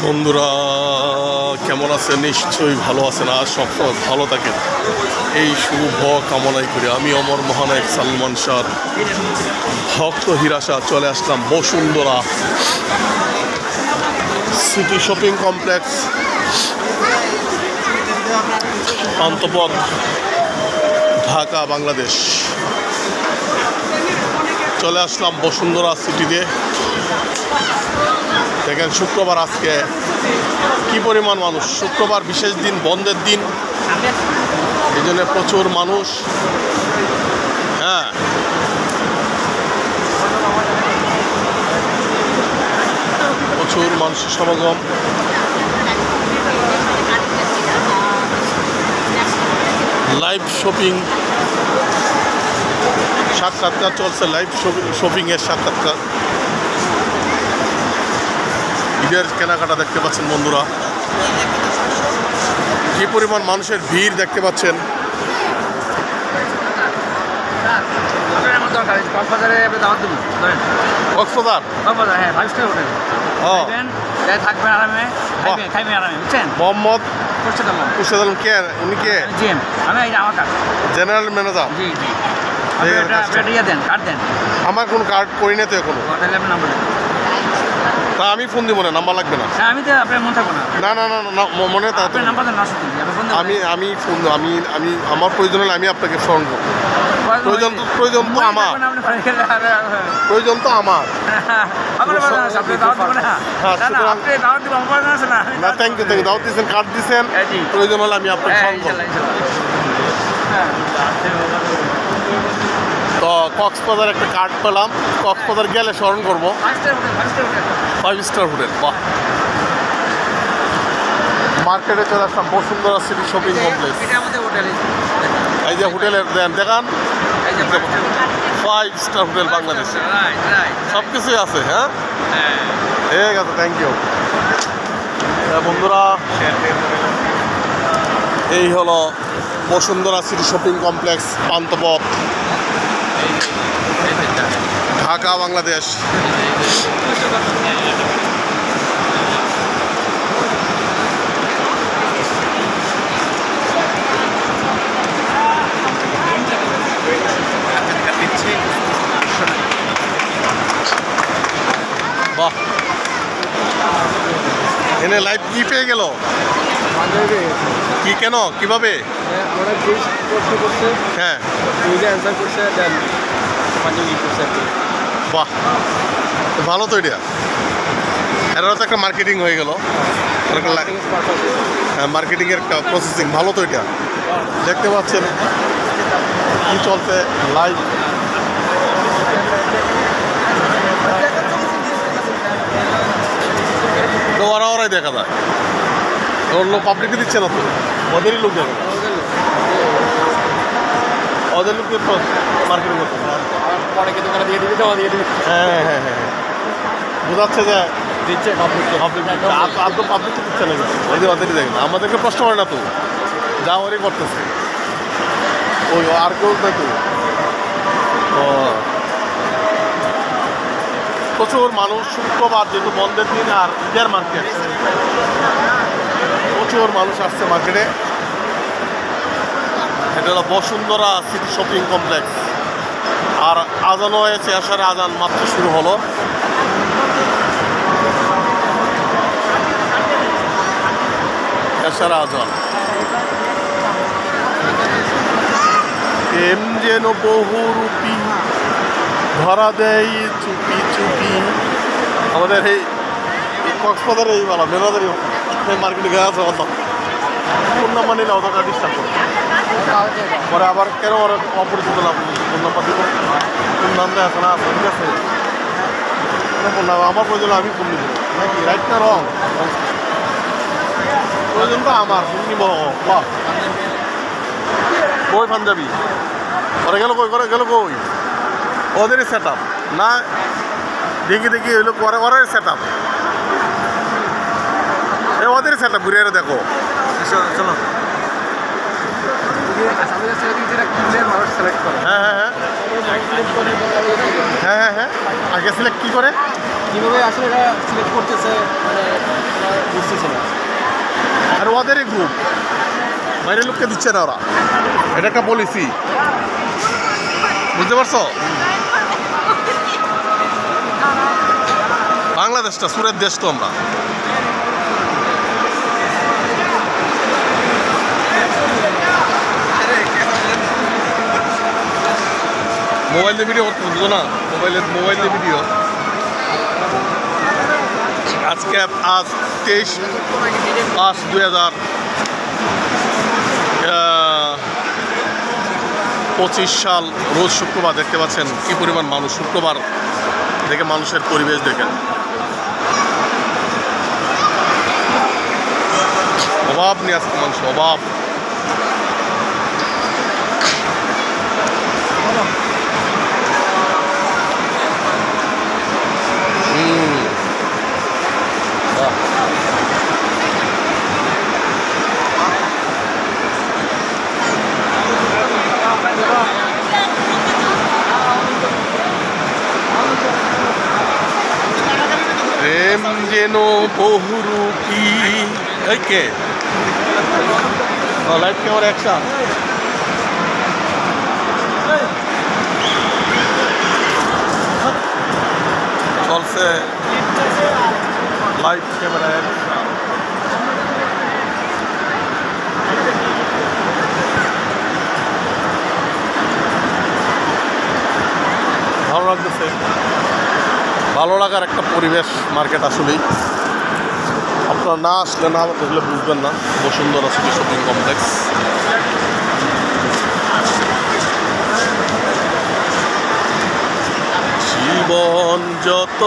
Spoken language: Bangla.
বন্ধুরা কেমন আছেন? নিশ্চয়ই ভালো আছেন আর সবসময় ভালো থাকেন এই শুভ কামনাই করি। আমি অমর মহানায়ক সালমান শাহ ভক্ত হিরাশা চলে আসলাম Bashundhara city shopping complex Panthapath, Dhaka, Bangladesh. চলে আসলাম বসুন্ধরা সিটিতে। দেখেন শুক্রবার আজকে কি পরিমাণ মানুষ। শুক্রবার বিশেষ দিন, বন্ধের দিন, এই জন্য প্রচুর মানুষ। হ্যাঁ, প্রচুর মানুষের সমাগম। লাইভ শপিং সাক্ষাৎকার চলছে, লাইভ শপিংয়ের সাক্ষাৎকার। ঈদের কেনাকাটা দেখতে পাচ্ছেন বন্ধুরা, কি পরিমাণ মানুষের ভিড় দেখতে পাচ্ছেন। মোহাম্মদ খুরশেদ আলম কে? উনি কে? General manager. আমার কোনো কার্ড করি না তো এখনো। তা আমি ফোন দিব না, নাম্বার লাগবে না। আমি তো আপনার মন থাকবো না। না না না না, মনে থাকবে। আমি ফোন আমি আমার প্রয়োজন হলে আমি আপনাকে ফোন করবো। প্রয়োজন তো আমার। না, থ্যাংক ইউ। দাওয়াত দিচ্ছেন, কার্ড দিচ্ছেন, প্রয়োজন হলে আমি আপনাকে ফোন করবো। তো কক্সবাজার একটা কার্ড পেলাম, কক্সবাজার গেলে স্মরণ করবো। 5 স্টার হোটেল। বাহ, মার্কেটে চলে আসলাম বসুন্ধরা সিটি শপিং কমপ্লেক্স। এই যে হোটেলের দেখান, 5 স্টার হোটেল বাংলাদেশে সব কিছুই আছে। হ্যাঁ, ঠিক আছে, থ্যাংক ইউ। বন্ধুরা, এই হলো Bashundhara city shopping complex, Panthapath, Dhaka, Bangladesh. বাহ, এনে লাইভ কি পেয়ে গেল? কি, কেন, কিভাবে? হ্যাঁ, বাহ, ভালো তো। এটা তো একটা মার্কেটিং হয়ে গেল। হ্যাঁ, মার্কেটিংয়ের একটা প্রসেসিং ভালো তো। এটা দেখতে পাচ্ছেন কি চলছে লাইভ। ওরাই দেখা যায়, ওর লোক পাবলিককে দিচ্ছে না তো, ওদেরই লোক দেখা যায়। ওদের লোককে মার্কেটিং করতে হ্যাঁ হ্যাঁ হ্যাঁ বোঝাচ্ছে যে দিচ্ছে পাবলিককে দিচ্ছে না, ওদেরই দেখে না। আমাদেরকে প্রশ্ন করে না তো, যা ওরই করতেছে ওই আর কেউ দেখো। তো প্রচুর মানুষ, শুক্রবার যেহেতু বন্ধের দিন আর ঈদের মার্কেট, প্রচুর মানুষ আসছে মার্কেটে। এটা হলো বসুন্ধরা সিটি শপিং কমপ্লেক্স। আর আজানও হয়েছে, আসার আজান মাত্র শুরু হলো। আসার আজান এম যেন বহুরূপী ধরা দেয় চুপি চুপি। আমাদের এই কক্সবাজার এই বলা মেনাজারি মার্কেটে গেছে বললাম, ফোন নাম্বার নিলে অতটা ডিস্টার্ব করে পরে আবার কেন ওরা অপরিচিত লাভ। ফোন নাম্বার দিব, ফোন নাম দেয় আছে না, ঠিক আছে। ফোন নাম্বার আমার প্রয়োজন, আমি ফোন নিব নাকি? রাইট না রং? প্রয়োজন তো আমার, ফোন নিব। বাহ, কই পাঞ্জাবি ওরা গেল, কই করে গেল, কই? ওদেরই সেট আপ না, দেখি হইলো ওরাই সেট আপ, ওদের সেট আপ ঘুরে দেখো। চলো, হ্যাঁ হ্যাঁ হ্যাঁ হ্যাঁ হ্যাঁ হ্যাঁ। আগে সিলেক্ট কী করে? কীভাবে আসলে এটা সিলেক্ট করতেছে বুঝতেছে না। আর ওদেরই গ্রুপ, বাইরের লোককে দিচ্ছে না ওরা, এটা একটা পলিসি, বুঝতে পারছো? বাংলাদেশটা সুরের দেশ তো আমরা। মোবাইল দিয়ে ভিডিও করতে বুঝতো না, মোবাইল দিয়ে ভিডিও। আজকে আজ 23/5/2025 সাল, রোজ শুক্রবার। দেখতে পাচ্ছেন কি পরিমাণ মানুষ, শুক্রবার দেখে মানুষের পরিবেশ দেখেন, অভাব নিয়ে আসছে মানুষ, অভাব। প্রেম যেন বহুরূপী। এই কে লাইট ক্যামেরা অ্যাকশন। চলছে লাইট ক্যামেরা অ্যাকশন। ভালো লাগতেছে, ভালো লাগার একটা পরিবেশ মার্কেট আসলেই। আপনারা না আসলে, না দেখলে বুঝবেন না। Bashundhara city shopping complex. জীবন যত